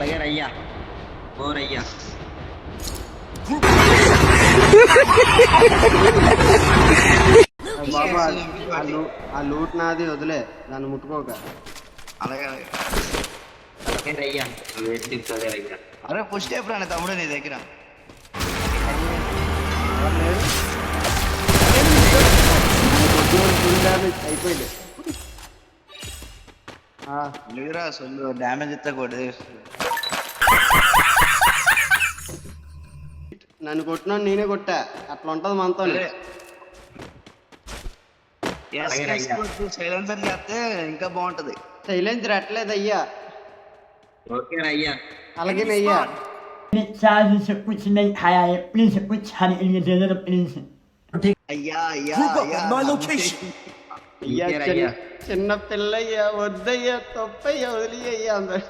అలాగే రయ్యా ఓ రయ్యా బాబా ఆ లూట్ నాది వదిలే దాన్ని ముట్టుకోక. అలాగే అలాగే రయ్యా వేస్తే రయ్యా. అరే పుష్టి ఎప్పుడు తమ్ముడు నీ దగ్గర ఫుల్ డ్యామేజ్ అయిపోయింది. లేదురా అసలు డ్యామేజ్ ఇస్తా కొట్టే నన్ను కొట్టినా నేనే కొట్టా, అట్లా ఉంటది మనతో. సైలెన్సర్ చేస్తే ఇంకా బాగుంటది. సైలెన్సర్ అట్లేదు అయ్యా. ఓకే రయ్యా అలాగే అయ్యా. అయ్యా అయ్యా అయ్యా చిన్న పిల్లయ్యా వద్దయ్యా తప్పయ్యా వదిలియ్యా అందరు.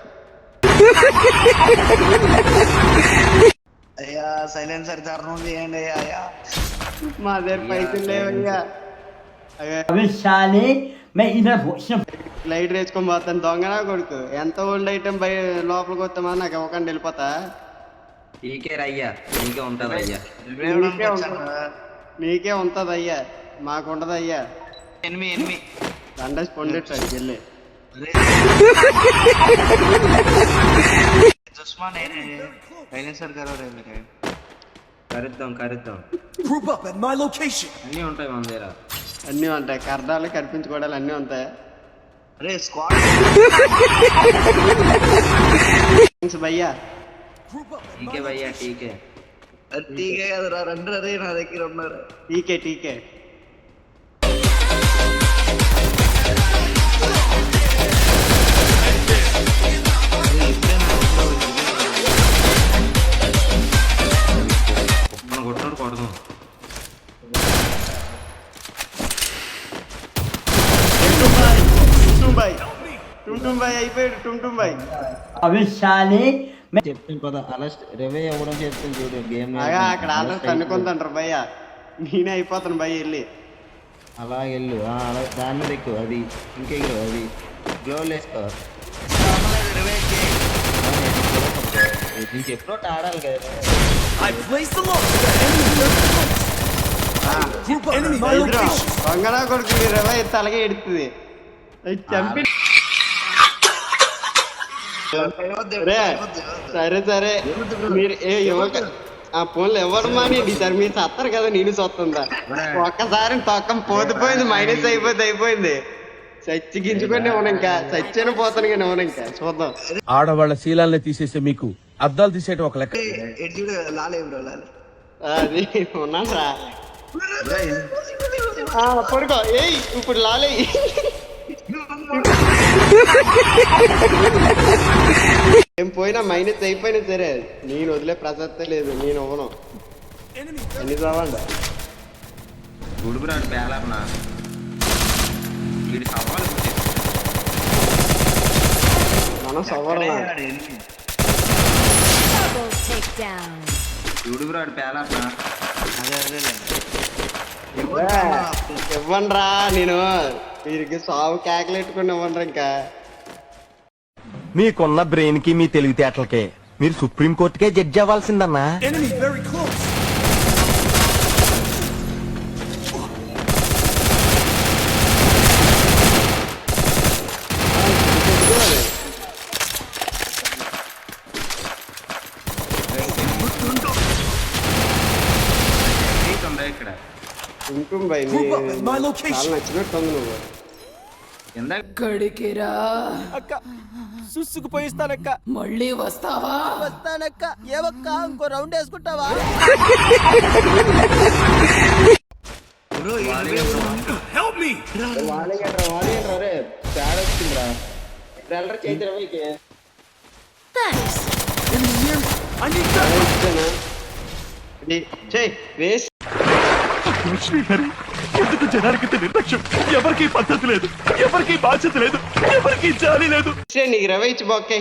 అయ్యా సైలెన్సర్ తరుణం చేయండి అయ్యా. మా దగ్గర పైసలు లేవయ్యా. లైట్ వేసుకొని పోతాను దొంగనా కొడుకు. ఎంత ఓల్డ్ ఐటమ్ బయ లోపలికి వస్తామా నాకు ఇవ్వకుండా వెళ్ళిపోతా. నీకే రయ్యా నీకే ఉంటది అయ్యా. నీకే ఉంటది అయ్యా, మాకు ఉండదు అయ్యా. దండేసి పొండెట్టు వెళ్ళి సైలెన్సర్ కరుద్దాం అన్నీ ఉంటాయి మన దగ్గర. అన్నీ ఉంటాయి, కరడాలు కనిపించుకోవడాలు అన్నీ ఉంటాయి. అరే స్క్వాడ్ భయ్యా టీకే భయ్యా టీకే టీకే కదరా రండి అరే నా దగ్గర ఉన్నారు. టీకే మనం కొట్టినట్టు కొడదాం. టుంటుం బాయ్ అయిపోయాడు. టుంటుం బాయ్ చెప్తాను పద అలా రివే ఇవ్వడం చెప్తాను చూడు. గేమ్ అక్కడ ఆల్రెడీ తన్నుకుంటాంటారు భయ్యా. నేనే అయిపోతాను భయ్య వెళ్ళి. అలా వెళ్ళు అలా దాని మీద ఎక్కువ అది ఇంకెగురు అది గ్లోవ్లు వేసుకో. నేను చెప్పినట్టు ఆడాలి కదా. వంగనా కొడుకు రవై తలగే ఎడుతుంది చంపి. సరే మీరు ఆ ఫోన్లు ఎవరు మానేయండి సార్. మీరు సత్తారు కదా నేను సొత్తుందా. ఒక్కసారి తొక్కం పోతిపోయింది, మైనస్ అయిపోయింది. చచ్చిగించుకొని ఇవ్వను, ఇంకా చచ్చిన పోతాను కానీ ఇవ్వను. ఇంకా చూద్దాం. ఆడవాళ్ళ శీలాల్ని తీసేస్తే మీకు అద్దాలు తీసేయటం ఒక లెక్క. అది ఉన్నాను రా పడుకో. ఏయ్ ఇప్పుడు లాలే ఏం పోయినా మైనస్ అయిపోయినా సరే నేను వదిలే ప్రసక్తే లేదు. నేను ఇవ్వను. ఎన్ని రావండి గుడుగురాడు పేలన్నా వీడి సవాలు మనం సవరం. గుడుగురాడు పేలన్నా ఇవ్వండి రా. నేను వీరికి సాగు కేకలెట్టుకుని ఇవ్వండి. ఇంకా మీకున్న బ్రెయిన్ కి మీ తెలివితేటలకే మీరు సుప్రీం కోర్టుకే జడ్జి అవ్వాల్సిందన్నా. ఇక్కడ ఉంటుంది భయ్. చాలా నచ్చినట్టుంది నువ్వు. ఎక్కడికిరా అక్క సుసుకుపోయిస్తానక్క. మళ్ళీ వస్తావా? వస్తానక్క. ఏవక్క ఇంకో రౌండ్ వేసుకుంటావా? వాడేంట్రా రే తేడా వచ్చిందిరా. ట్రైలర్ చేతి రవికి వేస్ట్. ఎందుకు జనానికి నిర్లక్ష్యం? ఎవరికి పద్ధతి లేదు, ఎవరికి బాధ్యత లేదు, ఎవరికి జాలి లేదు. నీకు రవి ఇచ్చి బొక్కే.